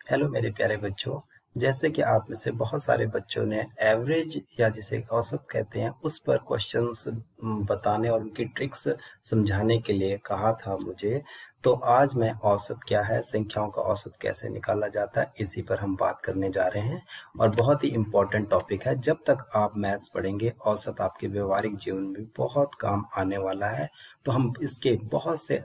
Hello मेरे प्यारे बच्चों। जैसे कि आप में से बहुत सारे बच्चों ने एवरेज या जिसे औसत कहते हैं उस पर क्वेश्चंस बताने और उनकी ट्रिक्स समझाने के लिए कहा था मुझे। तो आज मैं औसत क्या है, संख्याओं का औसत कैसे निकाला जाता है, इसी पर हम बात करने जा रहे हैं। और बहुत ही इम्पोर्टेंट टॉपिक है। जब तक आप मैथ्स पढ़ेंगे औसत आपके व्यवहारिक जीवन में बहुत काम आने वाला है। तो हम इसके बहुत से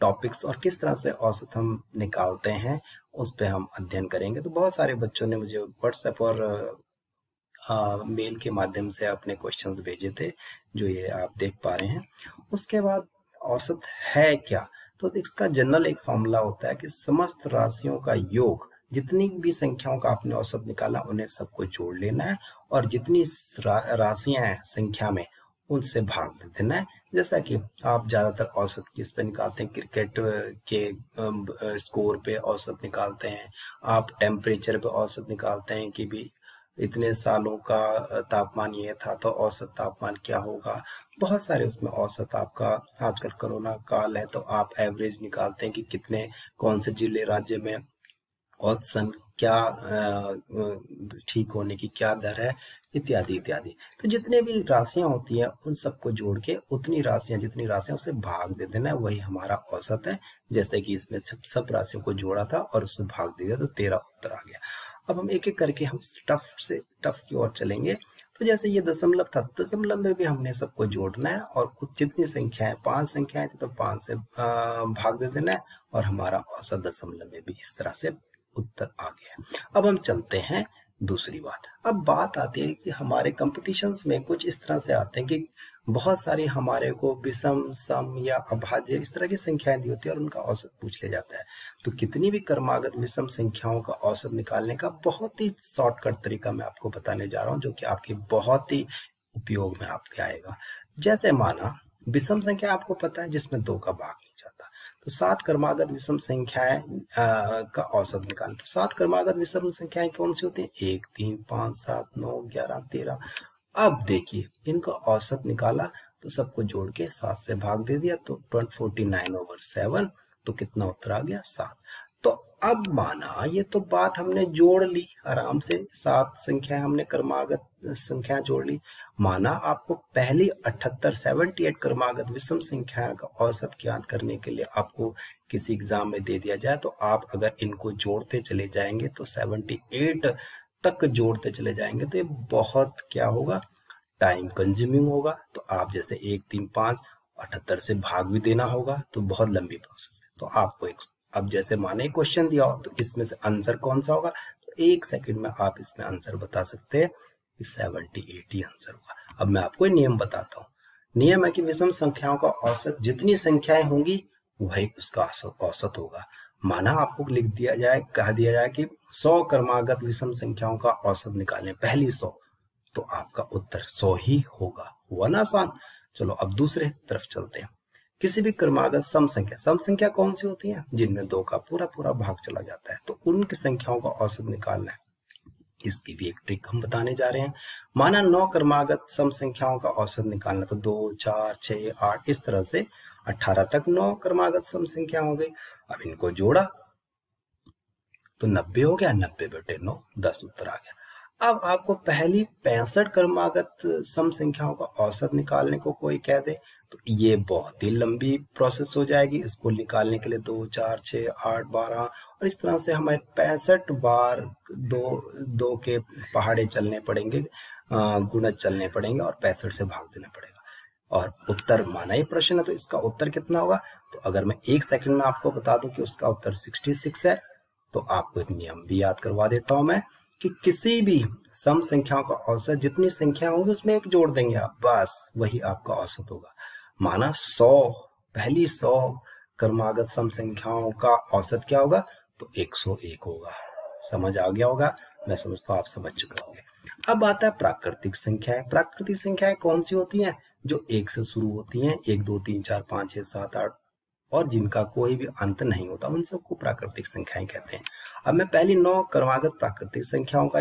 टॉपिक्स और किस तरह से औसत हम निकालते हैं उस पे हम अध्ययन करेंगे। तो बहुत सारे बच्चों ने मुझे व्हाट्सएप और मेल के माध्यम से अपने क्वेश्चंस भेजे थे, जो ये आप देख पा रहे हैं। उसके बाद औसत है क्या? तो इसका जनरल एक फॉर्मूला होता है कि समस्त राशियों का योग, जितनी भी संख्याओं का आपने औसत निकाला उन्हें सबको जोड़ लेना है और जितनी राशियां हैं संख्या में उनसे भाग दे देना है। जैसा कि आप ज्यादातर औसत किस पे निकालते हैं, क्रिकेट के स्कोर पे औसत निकालते हैं, आप टेम्परेचर पे औसत निकालते हैं कि भी इतने सालों का तापमान ये था तो औसत तापमान क्या होगा। बहुत सारे उसमें औसत आपका, आजकल कोरोना काल है तो आप एवरेज निकालते हैं कि कितने कौन से जिले राज्य में औसतन क्या ठीक होने की क्या दर है, इत्यादि इत्यादि। तो जितने भी राशियां होती हैं उन सबको जोड़ के उतनी राशियां, जितनी राशियां उसे भाग दे देना है, वही हमारा औसत है। जैसे कि इसमें सब राशियों को जोड़ा था और उससे भाग दे दिया तो 13 उत्तर आ गया। अब हम एक एक करके हम टफ से टफ की ओर चलेंगे। तो जैसे ये दशमलव था, दशमलव में भी हमने सबको जोड़ना है और जितनी संख्याएं, 5 संख्याएं थी तो 5 से भाग दे देना है और हमारा औसत दशमलव में भी इस तरह से उत्तर आ गया। अब हम चलते हैं दूसरी बात। अब बात आती है कि हमारे कंपटीशंस में कुछ इस तरह से आते हैं कि बहुत सारी हमारे को विषम, सम या अभाज्य इस तरह की संख्याएं दी होती है और उनका औसत पूछ लिया जाता है। तो कितनी भी क्रमागत विषम संख्याओं का औसत निकालने का बहुत ही शॉर्टकट तरीका मैं आपको बताने जा रहा हूं, जो कि आपके बहुत ही उपयोग में आपके आएगा। जैसे माना विषम संख्या आपको पता है जिसमें 2 का भाग नहीं जाता, तो 7 क्रमागत विषम संख्याएं का औसत निकालें। तो 7 क्रमागत विषम संख्याएं कौन सी होती हैं? 1, 3, 5, 7, 9, 11, 13। अब देखिए इनका औसत निकाला तो सबको जोड़ के 7 से भाग दे दिया तो 49/7। तो कितना उत्तर आ गया? 7। तो अब माना ये तो बात हमने जोड़ ली आराम से, 7 संख्या हमने क्रमागत संख्या जोड़ ली। माना आपको पहली 78 क्रमागत विषम संख्या का औसत ज्ञात करने के लिए आपको किसी एग्जाम में दे दिया जाए, तो आप अगर इनको जोड़ते चले जाएंगे तो 78 तक जोड़ते चले जाएंगे तो ये बहुत क्या होगा, टाइम कंज्यूमिंग होगा। तो आप जैसे 1, 3, 5, 78 से भाग भी देना होगा, तो बहुत लंबी प्रोसेस है। तो आपको एक, अब जैसे माने क्वेश्चन दिया हो तो इसमें से आंसर कौन सा होगा, तो 1 सेकंड में आप इसमें आंसर बता सकते हैं कि 78 ही आंसर होगा। अब मैं आपको नियम बताता हूँ। नियम है कि विषम संख्याओं का औसत, जितनी संख्याएं होंगी वही उसका औसत होगा। माना आपको लिख दिया जाए, कह दिया जाए कि 100 क्रमागत विषम संख्याओं का औसत निकालें, पहली 100, तो आपका उत्तर 100 ही होगा। हुआ ना आसान? चलो अब दूसरे तरफ चलते हैं। किसी भी क्रमागत सम संख्या कौन सी होती है? जिनमें 2 का पूरा पूरा भाग चला जाता है, तो उनकी संख्याओं का औसत निकालना है। इसकी भी एक ट्रिक हम बताने जा रहे हैं। माना 9 क्रमागत सम संख्याओं का औसत निकालना, तो 2, 4, 6, 8 इस तरह से 18 तक 9 क्रमागत सम संख्या हो गई। अब इनको जोड़ा तो 90 हो गया, 90/9 10 उत्तर आ गया। अब आपको पहली 65 क्रमागत सम संख्याओं का औसत निकालने को कोई कह दे तो ये बहुत ही लंबी प्रोसेस हो जाएगी। इसको निकालने के लिए 2, 4, 6, 8, 12 और इस तरह से हमें 65 बार दो के पहाड़े चलने पड़ेंगे, गुणज चलने पड़ेंगे और 65 से भाग देना पड़ेगा। और उत्तर, माना ही प्रश्न है तो इसका उत्तर कितना होगा? तो अगर मैं 1 सेकंड में आपको बता दूं कि उसका उत्तर 66 है, तो आपको एक नियम भी याद करवा देता हूं मैं कि किसी भी सम संख्याओं का औसत, जितनी संख्या होंगी उसमें एक जोड़ देंगे आप, बस वही आपका औसत होगा। माना 100, पहली 100 क्रमागत सम संख्याओं का औसत क्या होगा? तो 101 होगा। समझ आ गया होगा? मैं समझता हूँ आप समझ चुके होंगे। अब आता है प्राकृतिक संख्याएं। प्राकृतिक संख्याएं कौन सी होती हैं? जो 1 से शुरू होती हैं, 1, 2, 3, 4, 5, 6, 7, 8 और जिनका कोई भी अंत नहीं होता, उन सबको प्राकृतिक संख्याएं कहते हैं। अब मैं पहली 9 क्रमागत प्राकृतिक संख्याओं का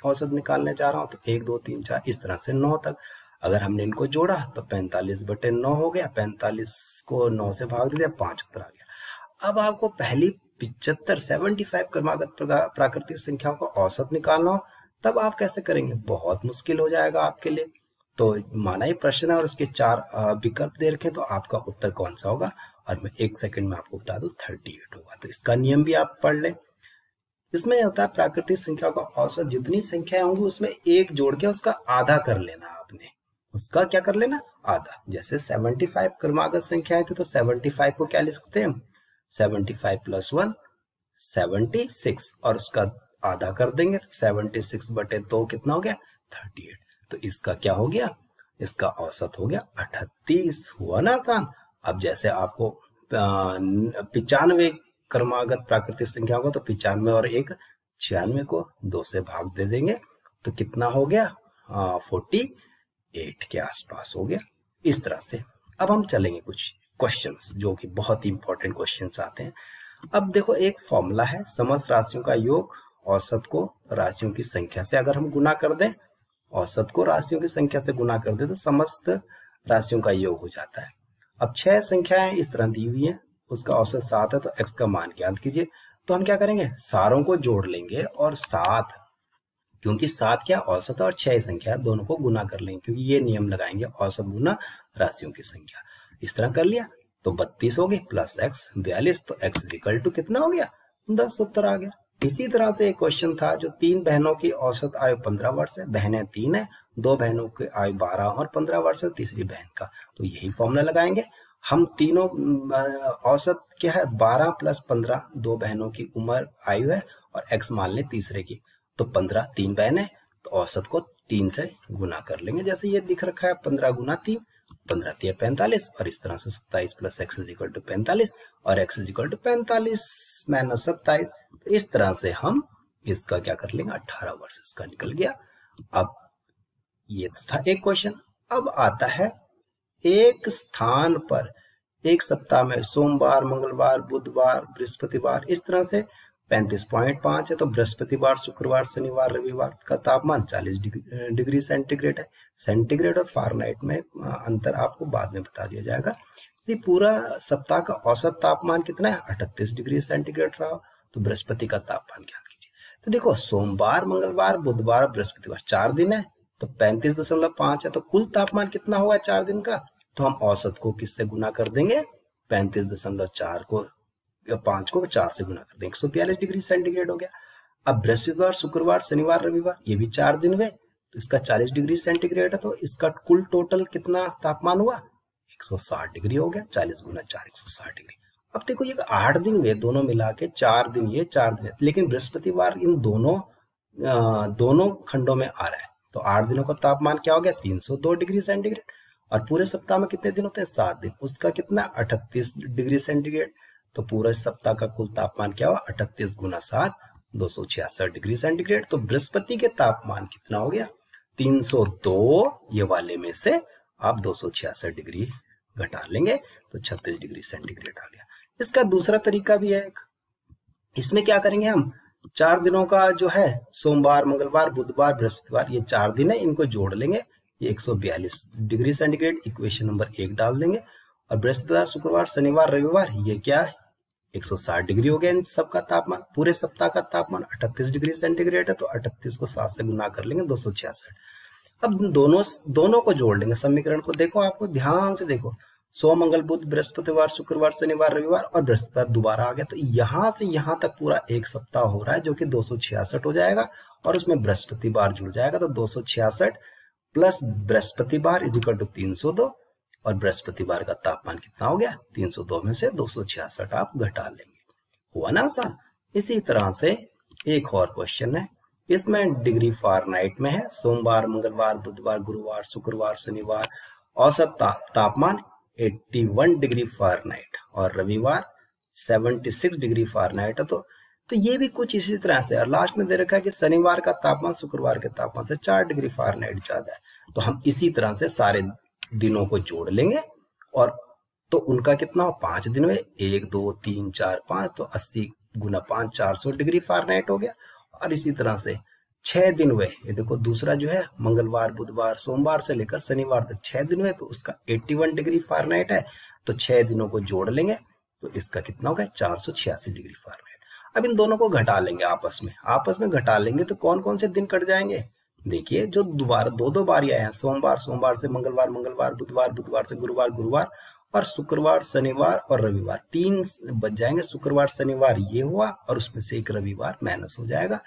औसत निकालने जा रहा हूं, तो 1, 2, 3, 4 इस तरह से 9 तक। अगर हमने इनको जोड़ा तो 45/9 हो गया, 45 को 9 से भाग दिया, 5 उत्तर आ गया। अब आपको पहली 75 क्रमागत प्राकृतिक संख्याओं का औसत निकालना हो, तब आप कैसे करेंगे? बहुत मुश्किल हो जाएगा आपके लिए। तो माना ही प्रश्न है और उसके 4 विकल्प दे रखे, तो आपका उत्तर कौन सा होगा? और मैं 1 सेकंड में आपको बता दूं, 38 होगा। तो इसका नियम भी आप पढ़ लें। इसमें होता है प्राकृतिक संख्या का औसत, जितनी संख्याएं होंगी उसमें एक जोड़ के उसका आधा कर लेना। आपने उसका क्या कर लेना? आधा। जैसे 75 क्रमागत संख्याएं थी, तो 75 को क्या लिख सकते हैं? 75 + 1 76, और उसका आधा कर देंगे तो 76/2 कितना हो गया? 38। तो इसका क्या हो गया? इसका औसत हो गया 38। हुआ ना आसान? अब जैसे आपको 95 क्रमागत प्राकृतिक संख्या होगा, तो 95 और 1 96 को 2 से भाग दे देंगे, तो कितना हो गया? 48 के आसपास हो गया। इस तरह से अब हम चलेंगे कुछ क्वेश्चंस जो कि बहुत ही इंपॉर्टेंट क्वेश्चंस आते हैं। अब देखो, एक फॉर्मूला है, समस्त राशियों का योग औसत को राशियों की संख्या से अगर हम गुना कर दें, औसत को राशियों की संख्या से गुना कर दें, तो समस्त राशियों का योग हो जाता है। अब 6 संख्याएं इस तरह दी हुई हैं, उसका औसत 7 है, तो x का मान ज्ञात कीजिए। तो हम क्या करेंगे? सारों को जोड़ लेंगे और 7, क्योंकि 7 क्या औसत और 6 संख्या है, दोनों को गुना कर लेंगे, क्योंकि ये नियम लगाएंगे, औसत गुना राशियों की संख्या। इस तरह कर लिया तो 32 हो गई प्लस x 42, तो x इक्वल टू कितना हो गया? 10 उत्तर आ गया। इसी तरह से एक क्वेश्चन था जो 3 बहनों की औसत आयु 15 वर्ष है, बहनें 3 है, 2 बहनों की आयु 12 और 15 वर्ष है, तीसरी बहन का। तो यही फॉर्मूला लगाएंगे हम। तीनों औसत क्या है? 12 + 15, 2 बहनों की उम्र आयु है, और x मान लें तीसरे की, तो 15, 3 बहनें, तो औसत को 3 से गुना कर लेंगे, जैसे ये दिख रखा है 15 × 3, 15 × 3 = 45, और इस तरह से 27 + x = 45, और x = 45 - 27। तो इस तरह से हम इसका क्या कर लेंगे? 18 वर्ष इसका निकल गया। अब ये था एक क्वेश्चन। अब आता है, एक स्थान पर एक सप्ताह में सोमवार, मंगलवार, बुधवार, बृहस्पतिवार, इस तरह से 35.5 है, तो बृहस्पतिवार, शुक्रवार, शनिवार, रविवार का तापमान 40 डिग्री सेंटीग्रेड है। सेंटीग्रेड और फारेनहाइट में अंतर आपको बाद में बता दिया जाएगा। ये पूरा सप्ताह का औसत तापमान कितना है? 38 डिग्री सेंटीग्रेड रहा। तो बृहस्पति का तापमान ज्ञात कीजिए। तो देखो, सोमवार, मंगलवार, बुधवार, बृहस्पतिवार 4 दिन है, तो 35.5 है, तो कुल तापमान कितना होगा 4 दिन का? तो हम औसत को किससे गुना कर देंगे? 35.4 को 5 को 4 से गुना कर देंगे, 142 डिग्री सेंटीग्रेड हो गया। अब बृहस्पतिवार, शुक्रवार, शनिवार, रविवार, ये भी 4 दिन हुए, तो इसका 40 डिग्री सेंटीग्रेड है, तो इसका कुल टोटल कितना तापमान हुआ? 160 डिग्री हो गया। 40 × 4 160 डिग्री। अब देखो, ये 8 दिन हुए, दोनों मिला के 4 दिन, ये 4 दिन, लेकिन बृहस्पतिवार इन दोनों खंडों में आ रहा है, तो 8 दिनों का तापमान क्या हो गया? 302 डिग्री सेंटीग्रेड। और पूरे सप्ताह में कितने दिन होते हैं? 7 दिन, उसका कितना? 38 डिग्री सेंटीग्रेड। तो पूरे सप्ताह का कुल तापमान क्या हुआ? 38 × 7 266 डिग्री सेंटीग्रेड। तो बृहस्पति के तापमान कितना हो गया? 302, ये वाले में से आप 266 डिग्री घटा लेंगे, तो 36 डिग्री सेंटीग्रेड आ गया। इसका दूसरा तरीका भी है एक। इसमें क्या करेंगे हम? 4 दिनों का जो है, सोमवार, मंगलवार, बुधवार, बृहस्पतिवार, ये 4 दिन है, इनको जोड़ लेंगे, ये 142 डिग्री सेंटीग्रेड इक्वेशन नंबर 1 डाल देंगे। और बृहस्पतिवार, शुक्रवार, शनिवार, रविवार, ये क्या है? 160 डिग्री हो गया इन सबका तापमान। पूरे सप्ताह का तापमान 38 डिग्री सेंटीग्रेड है, तो 38 को 7 से गुना कर लेंगे, 266। अब दोनों को जोड़ लेंगे समीकरण को। देखो, आपको ध्यान से देखो, सोम, मंगल, बुध, बृहस्पतिवार, शुक्रवार, शनिवार, रविवार, और बृहस्पतिवार दोबारा आ गया, तो यहां से यहां तक पूरा एक सप्ताह हो रहा है, जो कि 266 हो जाएगा, और उसमें बृहस्पतिवार जुड़ जाएगा, तो 266 प्लस बृहस्पतिवार = 302, और बृहस्पतिवार का तापमान कितना हो गया? 302 में से 266 आप घटा लेंगे। हुआ ना आसान? इसी तरह से एक और क्वेश्चन है, इसमें डिग्री फारेनहाइट में है। सोमवार, मंगलवार, बुधवार, गुरुवार, शुक्रवार, शनिवार, औसत तापमान 81 डिग्री फारेनहाइट, और रविवार 76 डिग्री फारेनहाइट है। तो ये भी कुछ इसी तरह से। और लास्ट में दे रखा है कि शनिवार का तापमान शुक्रवार के तापमान से 4 डिग्री फारेनहाइट ज्यादा है। तो हम इसी तरह से सारे दिनों को जोड़ लेंगे, और तो उनका कितना हो? 5 दिन में 1 2 3 4 5, तो 80 × 5 400 डिग्री फारेनहाइट हो गया। और इसी तरह से 6 दिन हुए, ये देखो दूसरा जो है, मंगलवार, बुधवार, सोमवार से लेकर शनिवार तक 6 दिन हुए, तो उसका 81 डिग्री फारेनहाइट है, तो 6 दिनों को जोड़ लेंगे, तो इसका कितना हो गया? 486 डिग्री फारेनहाइट। अब इन दोनों को घटा लेंगे आपस में घटा लेंगे तो कौन कौन से दिन कट जाएंगे। देखिए जो दोबारा दो दो बार आए हैं, सोमवार से मंगलवार, बुधवार से गुरुवार और शुक्रवार, शनिवार और रविवार, 3 बच जाएंगे। शुक्रवार शनिवार ये हुआ और उसमें से एक रविवार माइनस हो जाएगा,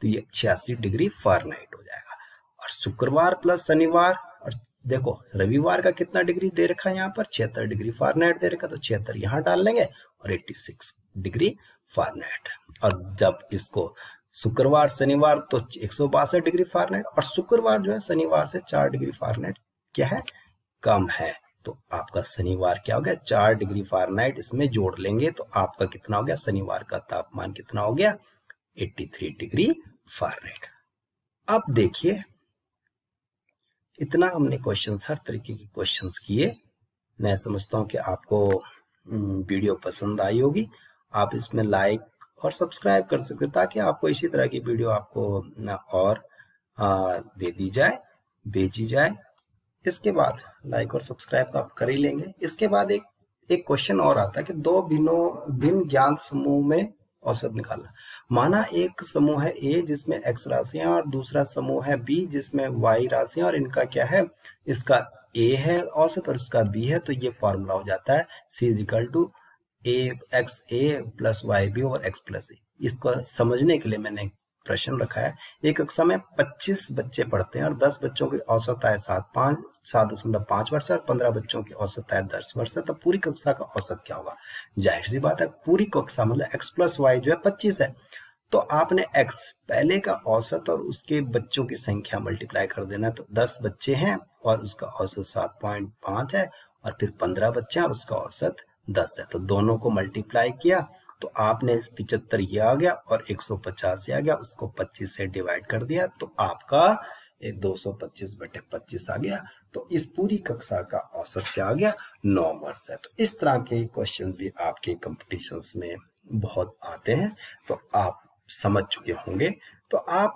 तो ये 86 डिग्री फ़ारेनहाइट हो जाएगा। और शुक्रवार प्लस शनिवार, और देखो रविवार का कितना डिग्री दे रखा है यहाँ पर, 76 डिग्री फ़ारेनहाइट दे रखा, तो 76 यहाँ डाल लेंगे और 86 डिग्री फ़ारेनहाइट। और जब इसको शुक्रवार शनिवार तो 162 डिग्री फ़ारेनहाइट, और शुक्रवार जो है शनिवार से 4 डिग्री फ़ारेनहाइट क्या है, कम है, तो आपका शनिवार क्या हो गया, 4 डिग्री फ़ारेनहाइट इसमें जोड़ लेंगे तो आपका कितना हो गया, शनिवार का तापमान कितना हो गया, 83 डिग्री फ़ारेनहाइट। अब देखिए इतना हमने क्वेश्चंस, हर तरीके के क्वेश्चंस किए। मैं समझता हूँ कि आपको वीडियो पसंद आई होगी। आप इसमें लाइक और सब्सक्राइब कर सकते हो ताकि आपको इसी तरह की वीडियो आपको और दे दी जाए, भेजी जाए। इसके बाद लाइक और सब्सक्राइब तो आप कर ही लेंगे। इसके बाद एक क्वेश्चन और आता है कि दो भिन्न ज्ञात समूह में औसत निकालना। माना एक समूह है ए जिसमें x राशियां और दूसरा समूह है बी जिसमें y राशियां, और इनका क्या है, इसका a है औसत और इसका b है, तो ये फॉर्मूला हो जाता है c = a plus y b over x plus a. इसको समझने के लिए मैंने प्रश्न रखा है। एक कक्षा में 25 बच्चे पढ़ते हैं और 10 बच्चों की औसत आय 7.5 वर्ष है और 15 बच्चों की औसत आय 10 वर्ष है, तो पूरी कक्षा का औसत क्या होगा। जाहिर सी बात है, पूरी कक्षा मतलब x प्लस वाई जो है 25 है, तो आपने x पहले का औसत और उसके बच्चों की संख्या मल्टीप्लाई कर देना। तो 10 बच्चे हैं और उसका औसत 7.5 है, और फिर 15 बच्चे हैं और उसका औसत 10 है, तो दोनों को मल्टीप्लाई किया तो आपने 75 ये आ गया और 150 ये आ गया, उसको 25 से डिवाइड कर दिया तो आपका 225/25 आ गया। तो इस पूरी कक्षा का औसत क्या आ गया, 9 वर्ष है। तो इस तरह के क्वेश्चन भी आपके कॉम्पिटिशन्स में बहुत आते हैं, तो आप समझ चुके होंगे। तो आप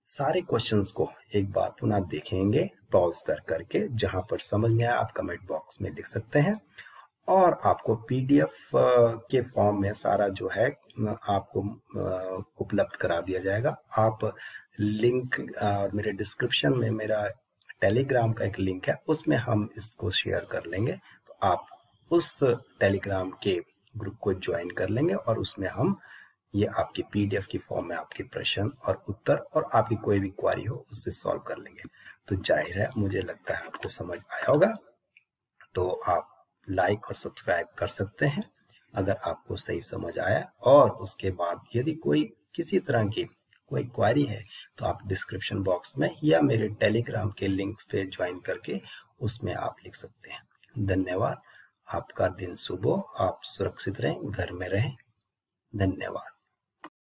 सारे क्वेश्चंस को एक बार पुनः देखेंगे पॉज करके, जहां पर समझ में आया आप कमेंट बॉक्स में लिख सकते हैं, और आपको पीडीएफ के फॉर्म में सारा जो है आपको उपलब्ध करा दिया जाएगा। आप लिंक मेरे डिस्क्रिप्शन में मेरा टेलीग्राम का एक लिंक है, उसमें हम इसको शेयर कर लेंगे, तो आप उस टेलीग्राम के ग्रुप को ज्वाइन कर लेंगे और उसमें हम ये आपके पीडीएफ की फॉर्म में आपके प्रश्न और उत्तर और आपकी कोई भी क्वेरी हो उससे सॉल्व कर लेंगे। तो जाहिर है मुझे लगता है आपको समझ आया होगा, तो आप लाइक और सब्सक्राइब कर सकते हैं अगर आपको सही समझ आया। और उसके बाद यदि कोई किसी तरह की कोई क्वेरी है तो आप डिस्क्रिप्शन बॉक्स में या मेरे टेलीग्राम के लिंक पे ज्वाइन करके उसमें आप लिख सकते हैं। धन्यवाद। आपका दिन शुभ हो, आप सुरक्षित रहें, घर में रहें। धन्यवाद।